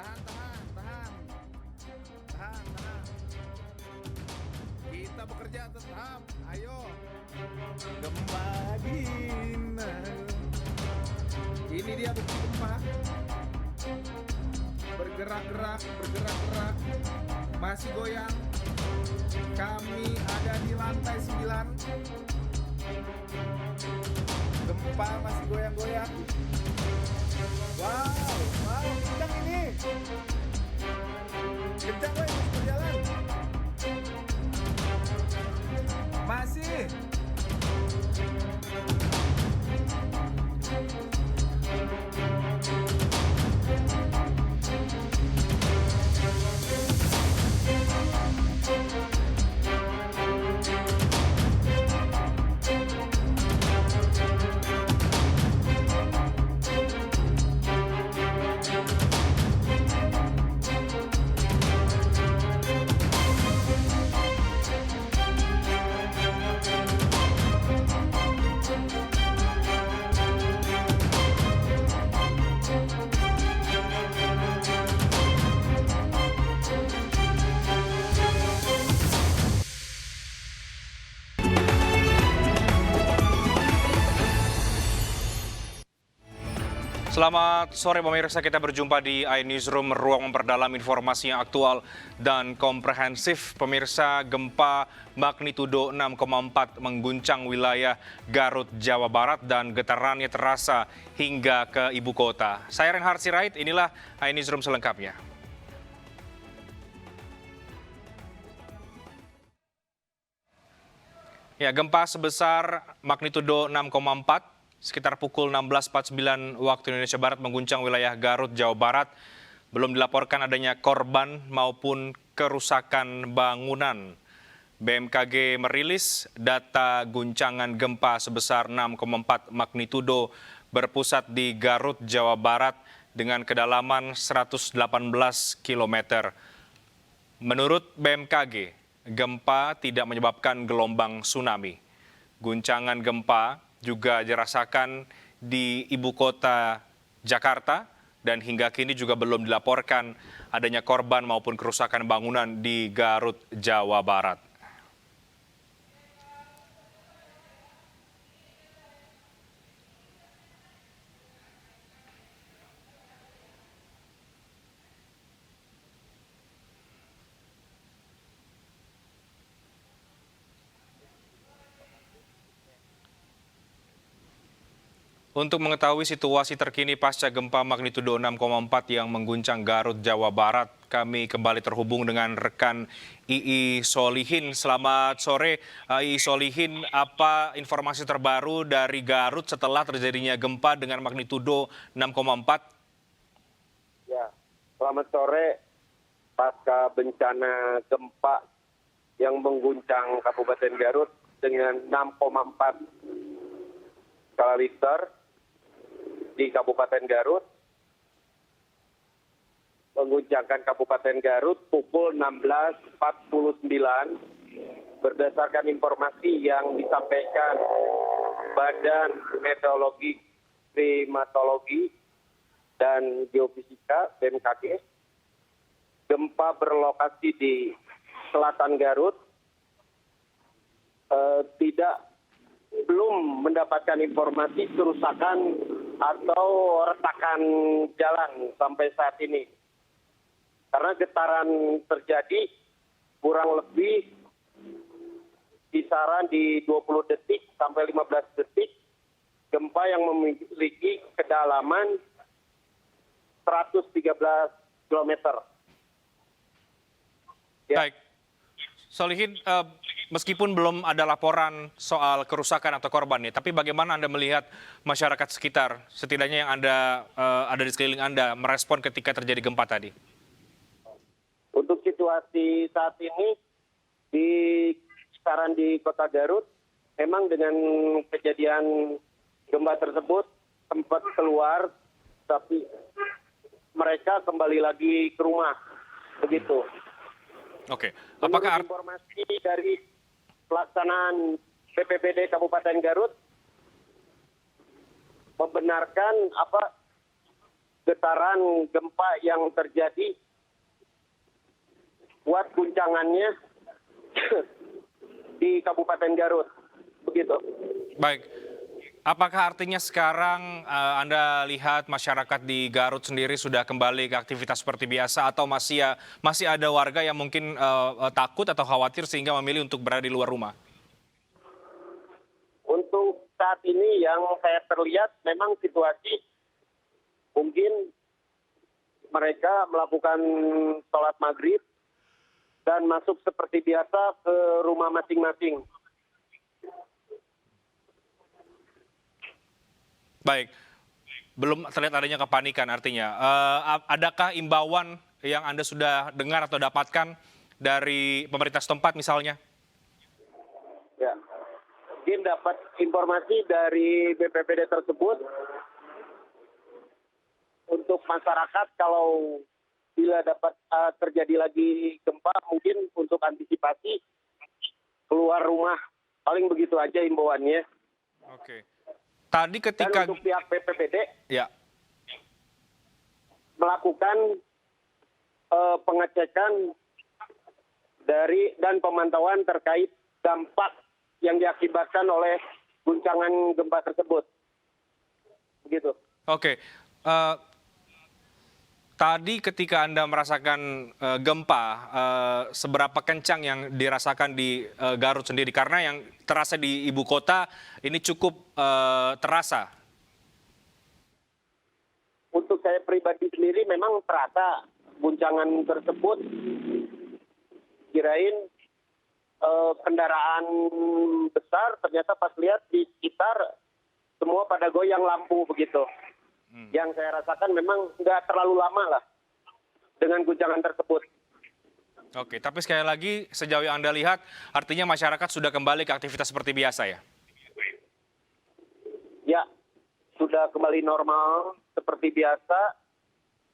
tahan. Tahan, tahan. Kita bekerja tetap. Ayo. Gempa Gina. Ini dia bukti gempa. Bergerak-gerak. Masih goyang. Kami ada di lantai 9. Gempa masih goyang-goyang. Wow, kencang ini. Kencang gue masih berjalan. Masih. Selamat sore pemirsa, kita berjumpa di iNewsroom, ruang memperdalam informasi yang aktual dan komprehensif. Pemirsa, gempa magnitudo 6,4 mengguncang wilayah Garut, Jawa Barat dan getarannya terasa hingga ke ibu kota. Saya Reinhard Sirait, inilah iNewsroom selengkapnya. Ya, gempa sebesar magnitudo 6,4 sekitar pukul 16.49 waktu Indonesia Barat mengguncang wilayah Garut, Jawa Barat. Belum dilaporkan adanya korban maupun kerusakan bangunan. BMKG merilis data guncangan gempa sebesar 6,4 magnitudo berpusat di Garut, Jawa Barat dengan kedalaman 118 km. Menurut BMKG, gempa tidak menyebabkan gelombang tsunami. Guncangan gempa juga dirasakan di ibu kota Jakarta dan hingga kini juga belum dilaporkan adanya korban maupun kerusakan bangunan di Garut, Jawa Barat. Untuk mengetahui situasi terkini pasca gempa magnitudo 6,4 yang mengguncang Garut, Jawa Barat, kami kembali terhubung dengan rekan II Solihin. Selamat sore, II Solihin. Apa informasi terbaru dari Garut setelah terjadinya gempa dengan magnitudo 6,4? Ya, selamat sore. Pasca bencana gempa yang mengguncang Kabupaten Garut dengan 6,4 skala Richter di Kabupaten Garut, mengguncangkan Kabupaten Garut pukul 16.49 berdasarkan informasi yang disampaikan Badan Meteorologi, Klimatologi, dan Geofisika BMKG. Gempa berlokasi di selatan Garut, belum mendapatkan informasi kerusakan atau retakan jalan sampai saat ini. Karena getaran terjadi kurang lebih kisaran di 20 detik sampai 15 detik. Gempa yang memiliki kedalaman 113 km. Ya. Baik, Solihin, meskipun belum ada laporan soal kerusakan atau korban nih, tapi bagaimana Anda melihat masyarakat sekitar, setidaknya yang ada di sekeliling Anda, merespon ketika terjadi gempa tadi? Untuk situasi saat ini sekarang di Kota Garut, memang dengan kejadian gempa tersebut sempat keluar, tapi mereka kembali lagi ke rumah, begitu. Oke, apakah informasi dari pelaksanaan BPBD Kabupaten Garut membenarkan getaran gempa yang terjadi, kuat guncangannya di Kabupaten Garut. Begitu. Baik. Apakah artinya sekarang Anda lihat masyarakat di Garut sendiri sudah kembali ke aktivitas seperti biasa atau masih ada warga yang mungkin takut atau khawatir sehingga memilih untuk berada di luar rumah? Untuk saat ini yang saya terlihat memang situasi mungkin mereka melakukan sholat maghrib dan masuk seperti biasa ke rumah masing-masing. Baik, belum terlihat adanya kepanikan artinya. Adakah imbauan yang Anda sudah dengar atau dapatkan dari pemerintah setempat misalnya? Ya, mungkin dapat informasi dari BPBD tersebut untuk masyarakat kalau bila dapat terjadi lagi gempa mungkin untuk antisipasi keluar rumah. Paling begitu aja imbauannya. Oke. Tadi ketika Dan untuk pihak BPBD ya. melakukan pengecekan dan pemantauan terkait dampak yang diakibatkan oleh guncangan gempa tersebut. Begitu. Oke. Tadi ketika Anda merasakan gempa, seberapa kencang yang dirasakan di Garut sendiri? Karena yang terasa di ibu kota ini cukup terasa. Untuk saya pribadi sendiri memang terasa guncangan tersebut. Kirain kendaraan besar, ternyata pas lihat di sekitar semua pada goyang lampu begitu. Yang saya rasakan memang nggak terlalu lama lah dengan guncangan tersebut. Oke, tapi sekali lagi sejauh yang Anda lihat, artinya masyarakat sudah kembali ke aktivitas seperti biasa ya? Ya, sudah kembali normal seperti biasa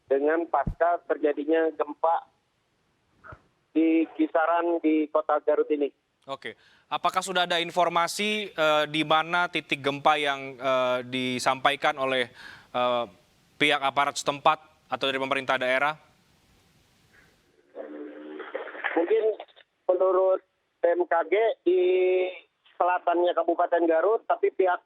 dengan pasca terjadinya gempa di kisaran di kota Garut ini. Oke, apakah sudah ada informasi di mana titik gempa yang disampaikan oleh pihak aparat setempat atau dari pemerintah daerah? Mungkin menurut BMKG di selatannya Kabupaten Garut, tapi pihak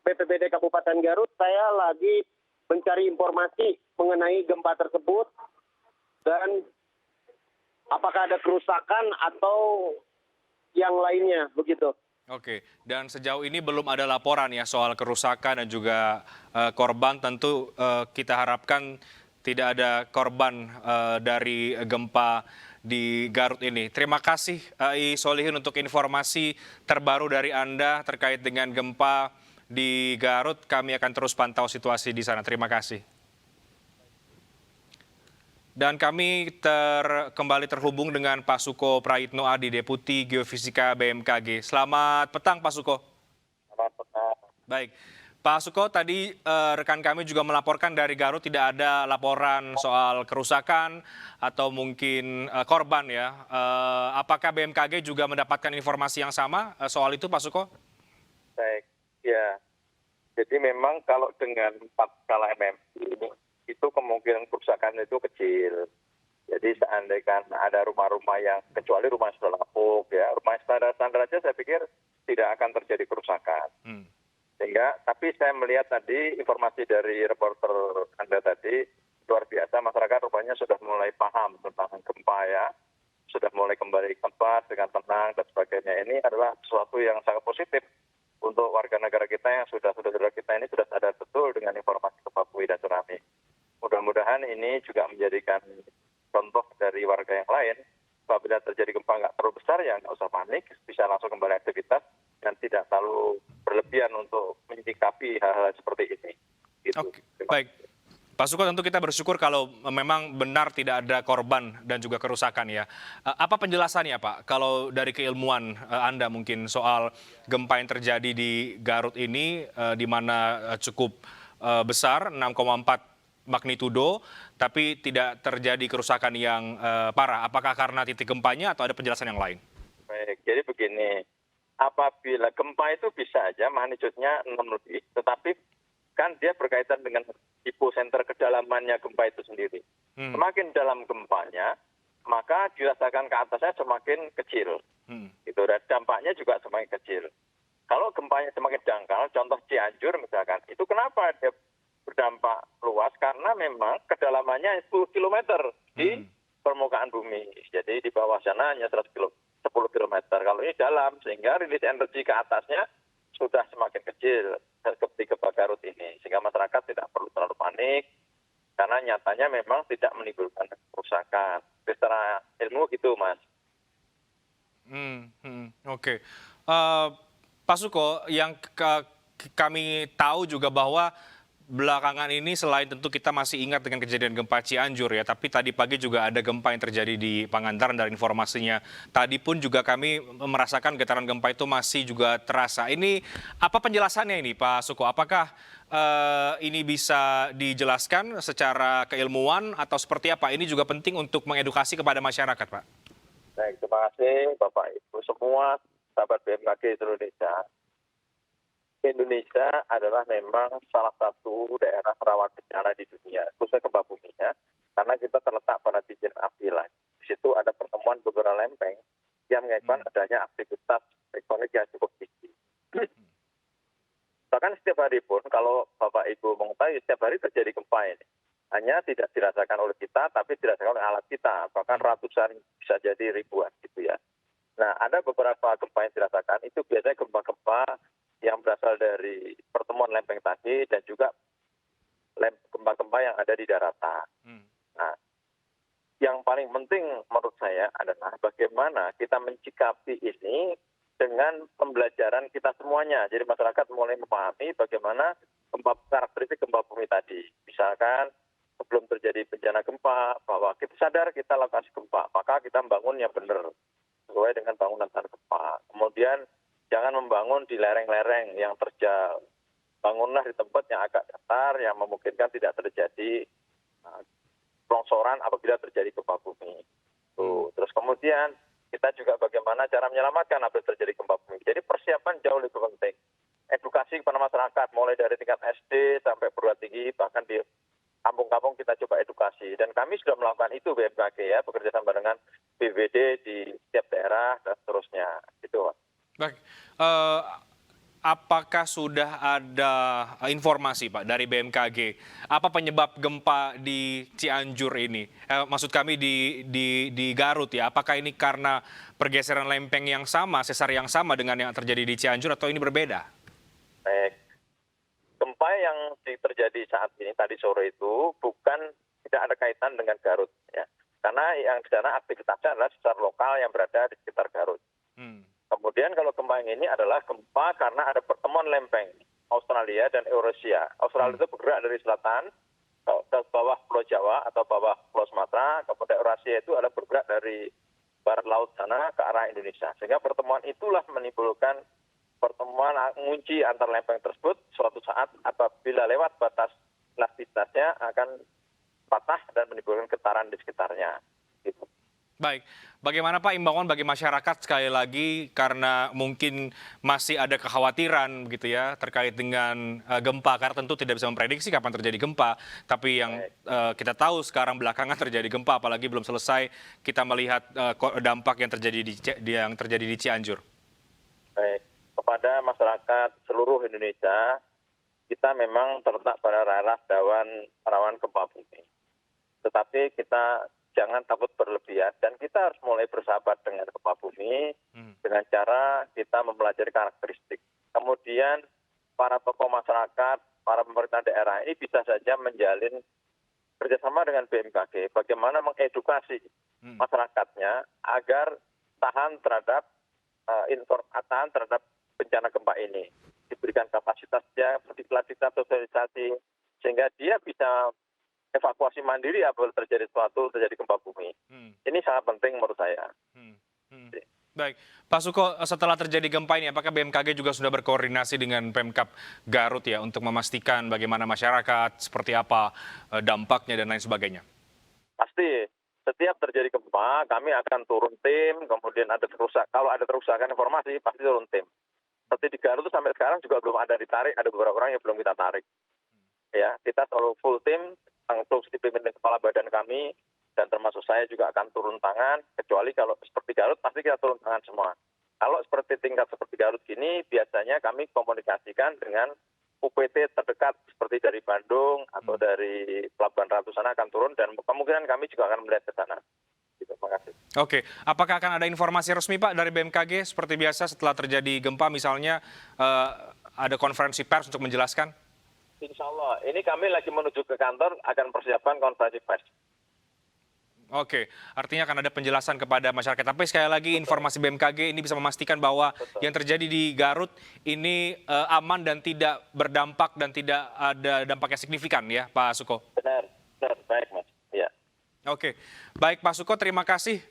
BPBD Kabupaten Garut saya lagi mencari informasi mengenai gempa tersebut dan apakah ada kerusakan atau yang lainnya begitu. Oke, dan sejauh ini belum ada laporan ya soal kerusakan dan juga korban. Tentu kita harapkan tidak ada korban dari gempa di Garut ini. Terima kasih I Solihin untuk informasi terbaru dari Anda terkait dengan gempa di Garut. Kami akan terus pantau situasi di sana. Terima kasih. Dan kami kembali terhubung dengan Pak Suko Prayitno Adi, Deputi Geofisika BMKG. Selamat petang, Pak Suko. Selamat petang. Baik, Pak Suko, tadi rekan kami juga melaporkan dari Garut tidak ada laporan soal kerusakan atau mungkin korban ya. Apakah BMKG juga mendapatkan informasi yang sama soal itu, Pak Suko? Baik, ya. Jadi memang kalau dengan 4 skala MMI itu kemungkinan kerusakan itu kecil. Jadi seandainya ada rumah-rumah yang, kecuali rumah yang sudah lapuk, ya, rumah standar-standar aja saya pikir tidak akan terjadi kerusakan. Sehingga, tapi saya melihat tadi informasi dari reporter Anda tadi, luar biasa, masyarakat rupanya sudah mulai paham tentang gempa ya, sudah mulai kembali ke tempat dengan tenang dan sebagainya. Ini adalah sesuatu yang sangat positif untuk warga negara kita yang saudara kita ini sudah sadar betul dengan informasi gempa bumi dan tsunami. Mudah-mudahan ini juga menjadikan contoh dari warga yang lain. Apabila terjadi gempa nggak terlalu besar, ya nggak usah panik, bisa langsung kembali aktivitas dan tidak terlalu berlebihan untuk menyikapi hal-hal seperti ini. Gitu. Oke, baik. Pak Suko, tentu kita bersyukur kalau memang benar tidak ada korban dan juga kerusakan ya. Apa penjelasannya Pak, kalau dari keilmuan Anda mungkin soal gempa yang terjadi di Garut ini, di mana cukup besar, 6,4 magnitudo, tapi tidak terjadi kerusakan yang parah. Apakah karena titik gempanya atau ada penjelasan yang lain? Baik, jadi begini, apabila gempa itu bisa aja magnitudenya 6 lebih, tetapi kan dia berkaitan dengan hipocenter kedalamannya gempa itu sendiri. Semakin dalam gempanya, maka dirasakan ke atasnya semakin kecil. Gitu. Dan dampaknya juga semakin kecil. Kalau gempanya semakin dangkal, contoh Cianjur misalkan, itu kenapa dia berdampak luas? Karena memang kedalamannya 10 km di permukaan bumi. Jadi di bawah sana hanya 10 km. Kalau ini dalam, sehingga rilis energi ke atasnya sudah semakin kecil seperti gempa Garut ini. Sehingga masyarakat tidak perlu terlalu panik, karena nyatanya memang tidak menimbulkan kerusakan. Secara ilmu gitu, Mas. Oke. Pak Suko, yang kami tahu juga bahwa belakangan ini selain tentu kita masih ingat dengan kejadian gempa Cianjur ya, tapi tadi pagi juga ada gempa yang terjadi di Pangandaran dari informasinya. Tadi pun juga kami merasakan getaran gempa itu masih juga terasa. Ini apa penjelasannya ini Pak Suko? Apakah ini bisa dijelaskan secara keilmuan atau seperti apa? Ini juga penting untuk mengedukasi kepada masyarakat, Pak. Baik, terima kasih Bapak Ibu semua sahabat BMKG seluruh Indonesia. Indonesia adalah memang salah satu daerah rawan bencana di dunia, khususnya gempa bumi ya, karena kita terletak pada cincin api lah. Di situ ada pertemuan beberapa lempeng yang mengakibatkan adanya aktivitas tektonik yang cukup tinggi. Bahkan setiap hari pun, kalau Bapak Ibu mengetahui, setiap hari terjadi gempa ini. Hanya tidak dirasakan oleh kita, tapi dirasakan oleh alat kita. Bahkan ratusan, bisa jadi ribuan gitu ya. Nah, ada beberapa gempa yang dirasakan, itu biasanya gempa-gempa yang berasal dari pertemuan lempeng tadi dan juga gempa-gempa yang ada di daratan. Nah, yang paling penting menurut saya adalah bagaimana kita mencikapi ini dengan pembelajaran kita semuanya. Jadi masyarakat mulai memahami bagaimana karakteristik gempa bumi tadi. Misalkan sebelum terjadi bencana gempa, bahwa kita sadar kita lokasi gempa, maka kita membangun yang benar sesuai dengan bangunan tahan gempa. Kemudian jangan membangun di lereng-lereng yang terjal. Bangunlah di tempat yang agak datar, yang memungkinkan tidak terjadi longsoran apabila terjadi gempa bumi. Terus kemudian kita juga bagaimana cara menyelamatkan apabila terjadi gempa bumi. Jadi persiapan jauh lebih penting. Edukasi kepada masyarakat, mulai dari tingkat SD sampai perguruan tinggi, bahkan di kampung-kampung kita coba edukasi. Dan kami sudah melakukan itu BMKG ya, bekerja sama dengan BPBD di setiap daerah dan seterusnya. Gitu, Mas. Baik, apakah sudah ada informasi Pak dari BMKG apa penyebab gempa di Cianjur ini? Maksud kami di Garut ya. Apakah ini karena pergeseran lempeng yang sama, sesar yang sama dengan yang terjadi di Cianjur atau ini berbeda? Baik, gempa yang terjadi saat ini tadi sore itu tidak ada kaitan dengan Garut ya. Karena yang di sana aktivitasnya adalah sesar lokal yang berada di sekitar Garut. Kemudian kalau gempa yang ini adalah gempa karena ada pertemuan lempeng Australia dan Eurasia. Australia itu bergerak dari selatan ke bawah Pulau Jawa atau bawah Pulau Sumatera, kemudian Eurasia itu adalah bergerak dari barat laut sana ke arah Indonesia. Sehingga pertemuan itulah menimbulkan pertemuan mengunci antar lempeng tersebut suatu saat apabila lewat batas elastisitasnya akan patah dan menimbulkan getaran di sekitarnya. Gitu. Baik, bagaimana Pak imbauan bagi masyarakat sekali lagi karena mungkin masih ada kekhawatiran begitu ya terkait dengan gempa karena tentu tidak bisa memprediksi kapan terjadi gempa, tapi yang kita tahu sekarang belakangan terjadi gempa apalagi belum selesai kita melihat dampak yang terjadi di Cianjur. Baik, kepada masyarakat seluruh Indonesia kita memang terletak pada daerah rawan gempa bumi. Tetapi kita jangan takut berlebihan dan kita harus mulai bersahabat dengan gempa bumi dengan cara kita mempelajari karakteristik. Kemudian para tokoh masyarakat, para pemerintah daerah ini bisa saja menjalin kerjasama dengan BMKG bagaimana mengedukasi masyarakatnya agar tahan terhadap bencana gempa ini. Diberikan kapasitasnya, pelatihan sosialisasi sehingga dia bisa evakuasi mandiri apabila terjadi gempa bumi. Ini sangat penting menurut saya. Baik, Pak Suko, setelah terjadi gempa ini, apakah BMKG juga sudah berkoordinasi dengan Pemkab Garut ya untuk memastikan bagaimana masyarakat, seperti apa dampaknya dan lain sebagainya? Pasti, setiap terjadi gempa, kami akan turun tim, kemudian kalau ada kerusakan informasi, pasti turun tim. Seperti di Garut itu sampai sekarang juga belum ada ditarik, ada beberapa orang yang belum kita tarik. ya kita selalu full tim, langsung dipimpin kepala badan kami, dan termasuk saya juga akan turun tangan, kecuali kalau seperti Garut pasti kita turun tangan semua. Kalau seperti tingkat seperti Garut gini, biasanya kami komunikasikan dengan UPT terdekat seperti dari Bandung atau dari Pelabuhan Ratu sana akan turun, dan kemungkinan kami juga akan melihat ke sana. Terima kasih. Oke, apakah akan ada informasi resmi Pak dari BMKG seperti biasa setelah terjadi gempa misalnya ada konferensi pers untuk menjelaskan? Insya Allah, ini kami lagi menuju ke kantor akan persiapkan konferensi pers. Oke, artinya akan ada penjelasan kepada masyarakat. Tapi sekali lagi informasi BMKG ini bisa memastikan bahwa yang terjadi di Garut ini aman dan tidak berdampak dan tidak ada dampak yang signifikan ya Pak Suko? Benar, baik Mas. Ya. Oke, baik Pak Suko, terima kasih.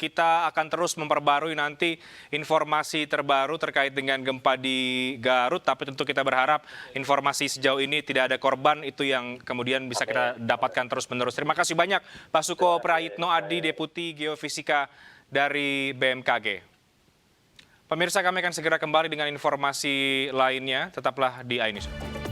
Kita akan terus memperbarui nanti informasi terbaru terkait dengan gempa di Garut, tapi tentu kita berharap informasi sejauh ini tidak ada korban, itu yang kemudian bisa kita dapatkan terus-menerus. Terima kasih banyak Pak Suko Prayitno Adi, Deputi Geofisika dari BMKG. Pemirsa, kami akan segera kembali dengan informasi lainnya, tetaplah di iNews.